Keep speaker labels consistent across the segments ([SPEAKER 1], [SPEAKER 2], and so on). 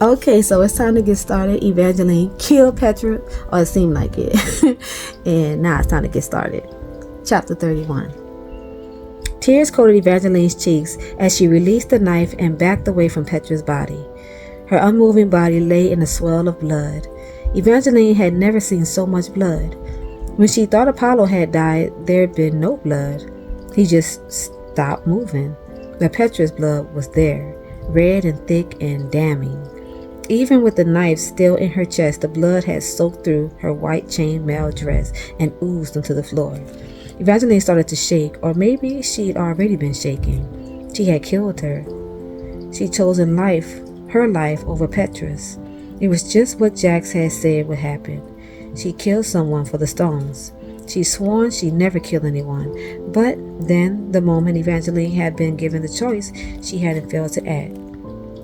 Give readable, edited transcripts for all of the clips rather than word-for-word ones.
[SPEAKER 1] Okay, so it's time to get started. Evangeline killed Petra, or it seemed like it. And now it's time to get started. Chapter 31. Tears coated Evangeline's cheeks as she released the knife and backed away from Petra's body. Her unmoving body lay in a swell of blood. Evangeline had never seen so much blood. When she thought Apollo had died, there had been no blood. He just stopped moving. But Petra's blood was there, red and thick and damning. Even with the knife still in her chest, the blood had soaked through her white chainmail dress and oozed onto the floor. Evangeline started to shake, or maybe she'd already been shaking. She had killed her. She'd chosen life, her life, over Petra's. It was just what Jax had said would happen. She killed someone for the stones. She'd sworn she'd never kill anyone, but then, the moment Evangeline had been given the choice, she hadn't failed to act.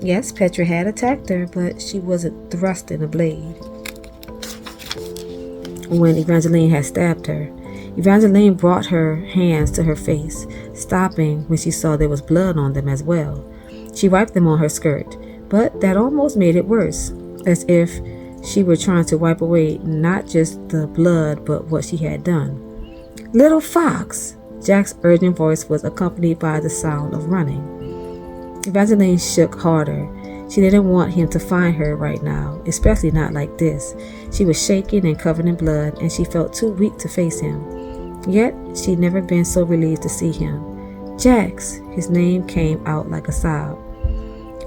[SPEAKER 1] Yes, Petra had attacked her, but she wasn't thrusting a blade when Evangeline had stabbed her. Evangeline brought her hands to her face, stopping when she saw there was blood on them as well. She wiped them on her skirt, but that almost made it worse, as if she were trying to wipe away not just the blood, but what she had done. "Little fox!" Jack's urgent voice was accompanied by the sound of running. Evangeline shook harder. She didn't want him to find her right now, especially not like this. She was shaking and covered in blood, and she felt too weak to face him. Yet, she'd never been so relieved to see him. Jax! His name came out like a sob.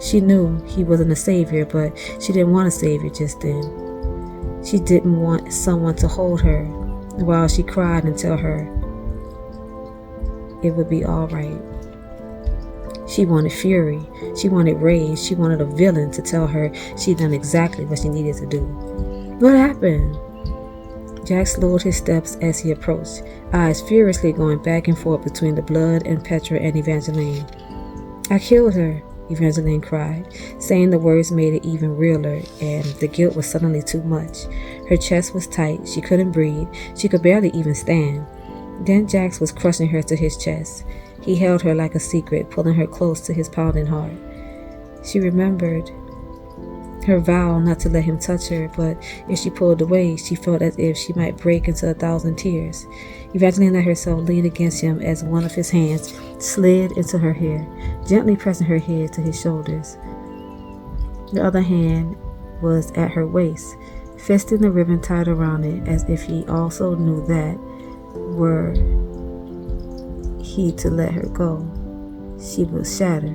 [SPEAKER 1] She knew he wasn't a savior, but she didn't want a savior just then. She didn't want someone to hold her while she cried and tell her it would be all right. She wanted fury. She wanted rage. She wanted a villain to tell her she'd done exactly what she needed to do. What happened? Jack slowed his steps as he approached, eyes furiously going back and forth between the blood and Petra and Evangeline. "I killed her," Evangeline cried. Saying the words made it even realer, and the guilt was suddenly too much. Her chest was tight. She couldn't breathe. She could barely even stand. Then Jax was crushing her to his chest. He held her like a secret, pulling her close to his pounding heart. She remembered her vow not to let him touch her, but if she pulled away, she felt as if she might break into 1,000 tears. Evangeline let herself lean against him as one of his hands slid into her hair, gently pressing her head to his shoulders. The other hand was at her waist, fisting the ribbon tied around it, as if he also knew that, were he to let her go, she would shatter.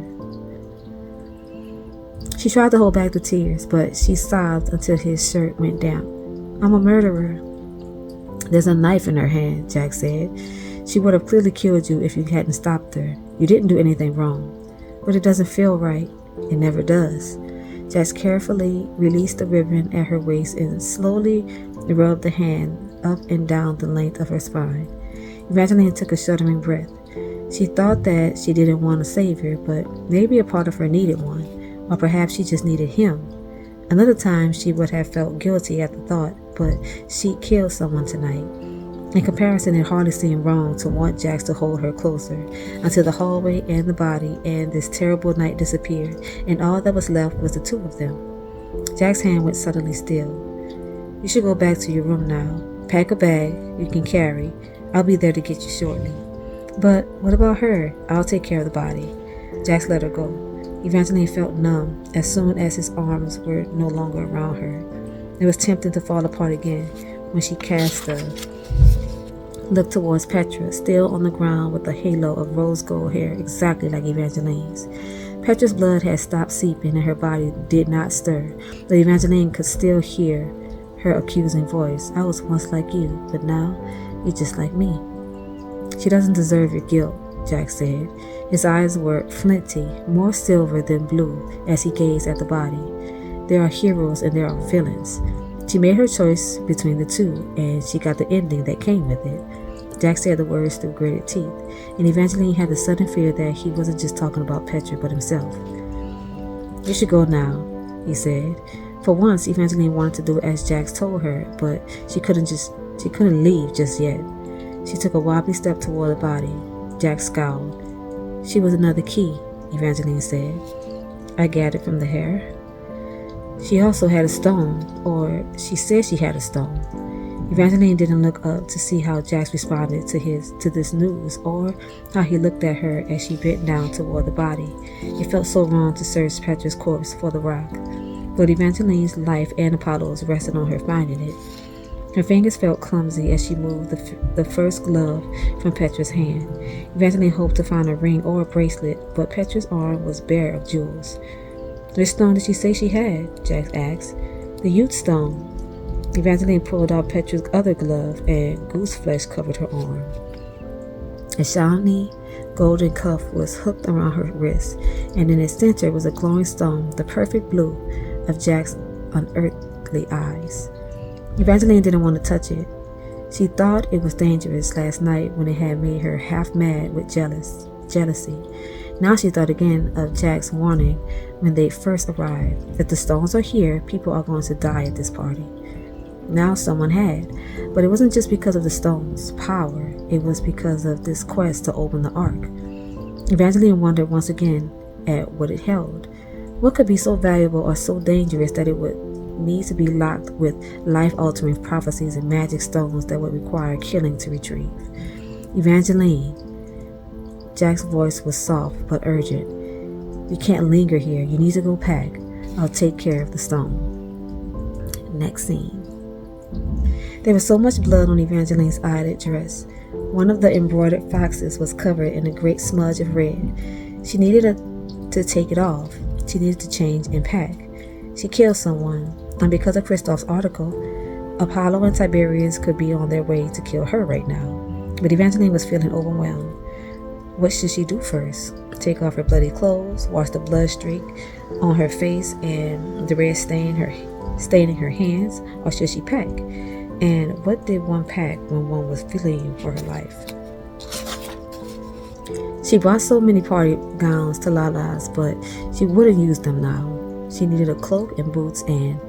[SPEAKER 1] She tried to hold back the tears, but she sobbed until his shirt went damp. "I'm a murderer." "There's a knife in her hand," Jack said. "She would have clearly killed you if you hadn't stopped her. You didn't do anything wrong. But it doesn't feel right. It never does." Jack carefully released the ribbon at her waist and slowly rubbed the hand up and down the length of her spine. Evangeline took a shuddering breath. She thought that she didn't want a savior, but maybe a part of her needed one. Or perhaps she just needed him. Another time she would have felt guilty at the thought, but she killed someone tonight. In comparison, it hardly seemed wrong to want Jax to hold her closer until the hallway and the body and this terrible night disappeared, and all that was left was the two of them. Jack's hand went suddenly still. "You should go back to your room now. Pack a bag you can carry. I'll be there to get you shortly." "But what about her? I'll take care of the body." Jax let her go. Evangeline felt numb as soon as his arms were no longer around her. It was tempting to fall apart again when she cast a look towards Petra, still on the ground with a halo of rose gold hair exactly like Evangeline's. Petra's blood had stopped seeping and her body did not stir, but Evangeline could still hear her accusing voice. "I was once like you, but now you're just like me." "She doesn't deserve your guilt," Jack said. His eyes were flinty, more silver than blue, as he gazed at the body. "There are heroes and there are villains. She made her choice between the two, and she got the ending that came with it." Jack said the words through gritted teeth, and Evangeline had a sudden fear that he wasn't just talking about Petra, but himself. "You should go now," he said. For once, Evangeline wanted to do as Jack told her, but she couldn't leave just yet. She took a wobbly step toward the body. Jack scowled. "She was another key," Evangeline said. "I gathered from the hair." She also had a stone, or she said she had a stone. Evangeline didn't look up to see how Jax responded to this news, or how he looked at her as she bent down toward the body. It felt so wrong to search Petra's corpse for the rock, but Evangeline's life and Apollo's rested on her finding it. Her fingers felt clumsy as she moved the first glove from Petra's hand. Evangeline hoped to find a ring or a bracelet, but Petra's arm was bare of jewels. "Which stone did she say she had?" Jax asked. "The Ute stone." Evangeline pulled out Petra's other glove, and goose flesh covered her arm. A shiny golden cuff was hooked around her wrist, and in its center was a glowing stone, the perfect blue of Jack's unearthly eyes. Evangeline didn't want to touch it. She thought it was dangerous last night when it had made her half mad with jealousy. Now she thought again of Jack's warning when they first arrived. If the stones are here, people are going to die at this party. Now someone had, but it wasn't just because of the stones' power. It was because of this quest to open the ark. Evangeline wondered once again at what it held. What could be so valuable or so dangerous that it would need to be locked with life-altering prophecies and magic stones that would require killing to retrieve? "Evangeline." Jack's voice was soft but urgent. "You can't linger here. You need to go pack. I'll take care of the stone." Next scene. There was so much blood on Evangeline's eyelid dress. One of the embroidered foxes was covered in a great smudge of red. She needed to take it off. She needed to change and pack. She killed someone, and because of Kristoff's article, Apollo and Tiberius could be on their way to kill her right now. But Evangeline was feeling overwhelmed. What should she do first? Take off her bloody clothes, wash the blood streak on her face and the red staining her hands, or should she pack? And what did one pack when one was fleeing for her life? She bought so many party gowns to Lala's, but she wouldn't use them now. She needed a cloak and boots, and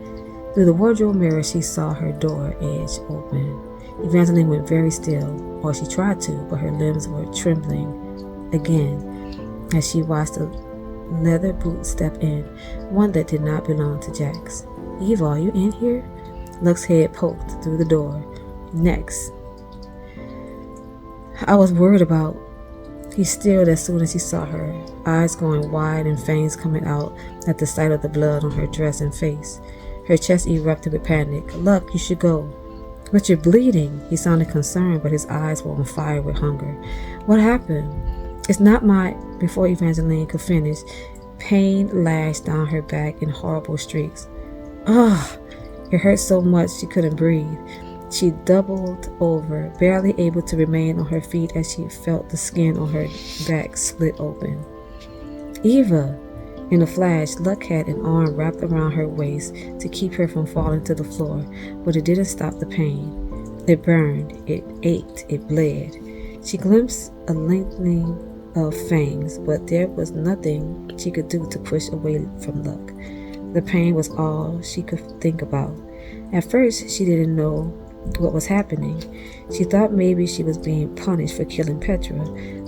[SPEAKER 1] through the wardrobe mirror she saw her door edge open. Evangeline went very still, or she tried to, but her limbs were trembling again as she watched a leather boot step in, one that did not belong to Jax. "Eva, are you in here?" Luck's head poked through the door. "Next." "I was worried about." He stilled as soon as he saw her, eyes going wide and fangs coming out at the sight of the blood on her dress and face. Her chest erupted with panic. "Luck, you should go." "But you're bleeding." He sounded concerned, but his eyes were on fire with hunger. "What happened?" "It's not my—" Before Evangeline could finish, pain lashed down her back in horrible streaks. "Ugh!" It hurt so much she couldn't breathe. She doubled over, barely able to remain on her feet as she felt the skin on her back split open. "Eva!" In a flash, Luck had an arm wrapped around her waist to keep her from falling to the floor, but it didn't stop the pain. It burned, it ached, it bled. She glimpsed a lengthening of fangs, but there was nothing she could do to push away from Luck. The pain was all she could think about. At first, she didn't know what was happening. She thought maybe she was being punished for killing Petra,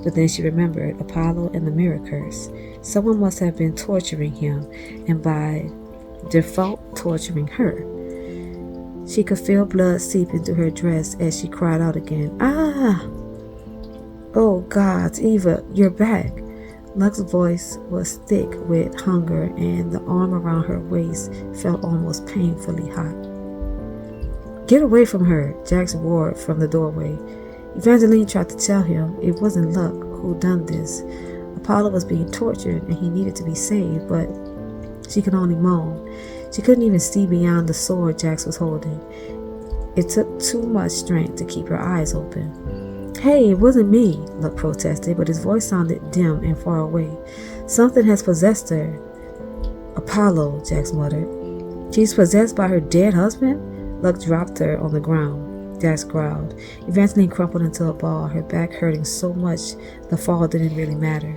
[SPEAKER 1] but then she remembered Apollo and the mirror curse. Someone must have been torturing him, and by default torturing her. She could feel blood seeping through her dress as she cried out again. "Ah! Oh God, Eva, you're back." Luck's voice was thick with hunger, and the arm around her waist felt almost painfully hot. "Get away from her," Jax roared from the doorway. Evangeline tried to tell him it wasn't Luck who done this. Apollo was being tortured and he needed to be saved, but she could only moan. She couldn't even see beyond the sword Jax was holding. It took too much strength to keep her eyes open. "Hey, it wasn't me," Luck protested, but his voice sounded dim and far away. "Something has possessed her." "Apollo," Jax muttered. "She's possessed by her dead husband?" Luck dropped her on the ground. Jax growled. Evangeline crumpled into a ball, her back hurting so much the fall didn't really matter.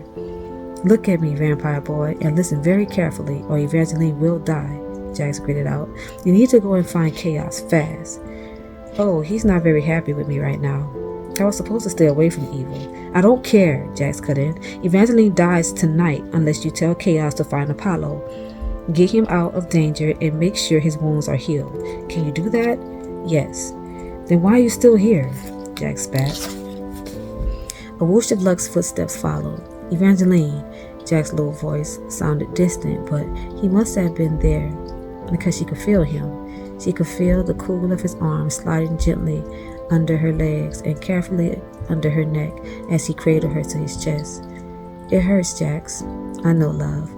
[SPEAKER 1] "Look at me, vampire boy, and listen very carefully, or Evangeline will die," Jax gritted out. "You need to go and find Chaos fast." "Oh, he's not very happy with me right now. I was supposed to stay away from evil." "I don't care," Jax cut in. "Evangeline dies tonight unless you tell Chaos to find Apollo." get him out of danger, and make sure his wounds are healed. Can you do that? Yes. Then why are you still here? Jack spat. A whoosh of Luck's footsteps followed. Evangeline, Jack's low voice sounded distant, but he must have been there because she could feel him. She could feel the cool of his arm sliding gently under her legs and carefully under her neck as he cradled her to his chest. It hurts, Jax. I know, love.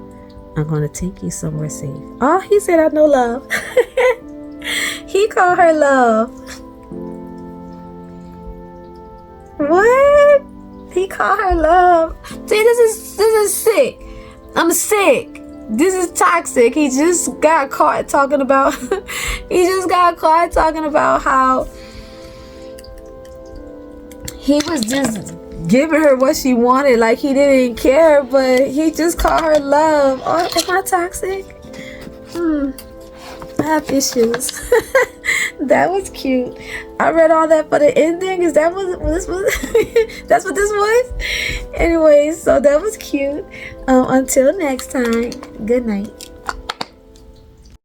[SPEAKER 1] I'm going to take you somewhere safe. Oh, he said, I know, love. He called her love. What? He called her love. See, this is sick. I'm sick. This is toxic. He just got caught talking about how he was just giving her what she wanted, like he didn't care, but he just called her love. Oh, am I toxic? I have issues. That was cute. I read all that for the ending. Is that what this was? That's what this was? Anyways, so that was cute. Until next time, good night.